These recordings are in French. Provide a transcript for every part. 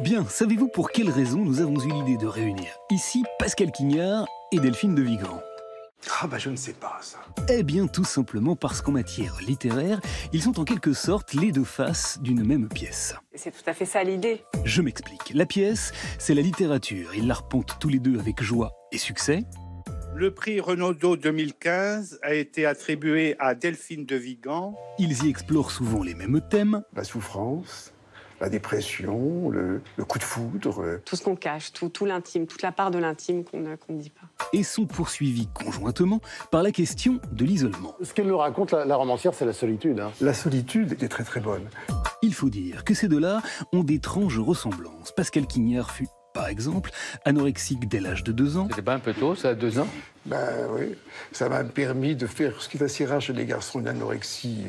Bien, savez-vous pour quelle raison nous avons eu l'idée de réunir ici Pascal Quignard et Delphine de Vigan? Ah bah je ne sais pas ça. Eh bien tout simplement parce qu'en matière littéraire, ils sont en quelque sorte les deux faces d'une même pièce. C'est tout à fait ça l'idée. Je m'explique. La pièce, c'est la littérature. Ils l'arpentent tous les deux avec joie et succès. Le prix Renaudot 2015 a été attribué à Delphine de Vigan. Ils y explorent souvent les mêmes thèmes. La souffrance, la dépression, le coup de foudre. Tout ce qu'on cache, tout l'intime, toute la part de l'intime qu'on ne dit pas. Et sont poursuivis conjointement par la question de l'isolement. Ce qu'elle nous raconte, la romancière, c'est la solitude. La solitude est très très bonne. Il faut dire que ces deux-là ont d'étranges ressemblances. Pascal Quignard fut, par exemple, anorexique dès l'âge de 2 ans. C'était pas un peu tôt, ça, à 2 ans? Ben oui, ça m'a permis de faire ce qui est assez rare chez les garçons, l'anorexie,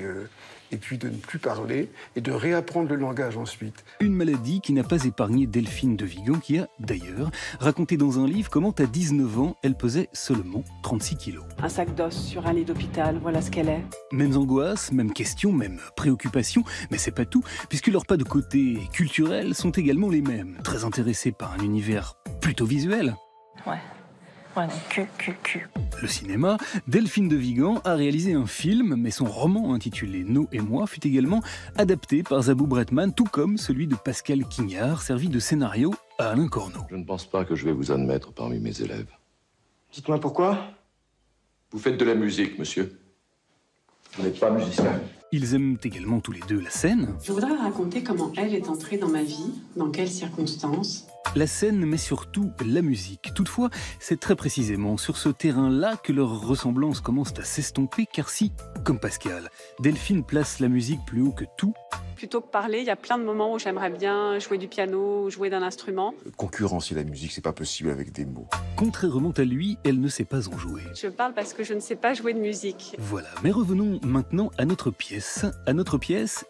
et puis de ne plus parler, et de réapprendre le langage ensuite. Une maladie qui n'a pas épargné Delphine de Vigan, qui a, d'ailleurs, raconté dans un livre comment, à 19 ans, elle pesait seulement 36 kilos. Un sac d'os sur un lit d'hôpital, voilà ce qu'elle est. Mêmes angoisses, mêmes questions, mêmes préoccupations, mais c'est pas tout, puisque leurs pas de côté culturels sont également les mêmes. Très intéressés par un univers plutôt visuel. Ouais, cul. Le cinéma, Delphine de Vigan a réalisé un film, mais son roman intitulé No et moi fut également adapté par Zabou Bretman, tout comme celui de Pascal Quignard, servi de scénario à Alain Corneau. Je ne pense pas que je vais vous admettre parmi mes élèves. Dites-moi pourquoi? Vous faites de la musique, monsieur. Vous n'êtes pas musicien. Ils aiment également tous les deux la scène. Je voudrais raconter comment elle est entrée dans ma vie, dans quelles circonstances. La scène, mais surtout la musique. Toutefois, c'est très précisément sur ce terrain-là que leurs ressemblances commencent à s'estomper, car si, comme Pascal, Delphine place la musique plus haut que tout, Plutôt que parler, il y a plein de moments où j'aimerais bien jouer du piano, jouer d'un instrument. Concurrencer la musique, c'est pas possible avec des mots. contrairement à lui, elle ne sait pas en jouer. Je parle parce que je ne sais pas jouer de musique. Voilà, mais revenons maintenant à notre pièce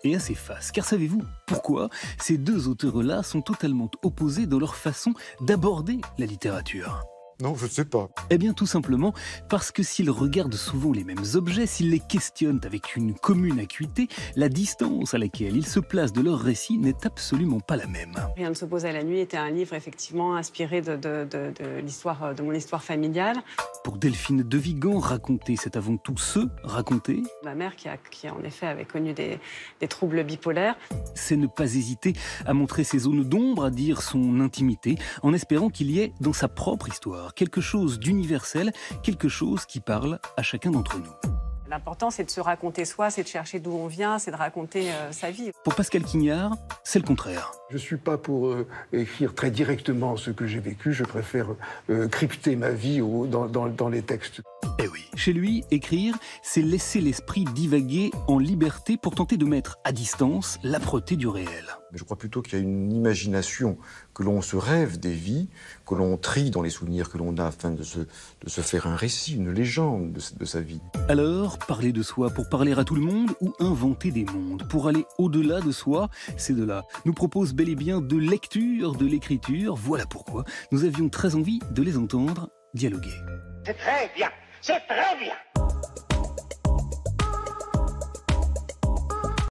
et à ses faces. Car savez-vous pourquoi ces deux auteurs-là sont totalement opposés dans leur façon d'aborder la littérature ? Non, je ne sais pas. Eh bien tout simplement parce que s'ils regardent souvent les mêmes objets, s'ils les questionnent avec une commune acuité, la distance à laquelle ils se placent de leur récit n'est absolument pas la même. Rien ne s'oppose à la nuit était un livre effectivement inspiré de l'histoire, de mon histoire familiale. Pour Delphine de Vigan, raconter, c'est avant tout se raconter. Ma mère qui en effet avait connu des troubles bipolaires. C'est ne pas hésiter à montrer ses zones d'ombre, à dire son intimité, en espérant qu'il y ait dans sa propre histoire quelque chose d'universel, quelque chose qui parle à chacun d'entre nous. L'important, c'est de se raconter soi, c'est de chercher d'où on vient, c'est de raconter sa vie. Pour Pascal Quignard, c'est le contraire. Je ne suis pas pour écrire très directement ce que j'ai vécu, je préfère crypter ma vie dans les textes. Eh oui, chez lui, écrire, c'est laisser l'esprit divaguer en liberté pour tenter de mettre à distance l'âpreté du réel. Mais je crois plutôt qu'il y a une imagination, que l'on se rêve des vies, que l'on trie dans les souvenirs que l'on a afin de se faire un récit, une légende de sa vie. Alors, parler de soi pour parler à tout le monde ou inventer des mondes pour aller au-delà de soi, ces deux-là nous proposent bel et bien de lecture, de l'écriture. Voilà pourquoi nous avions très envie de les entendre dialoguer. C'est très bien, c'est très bien.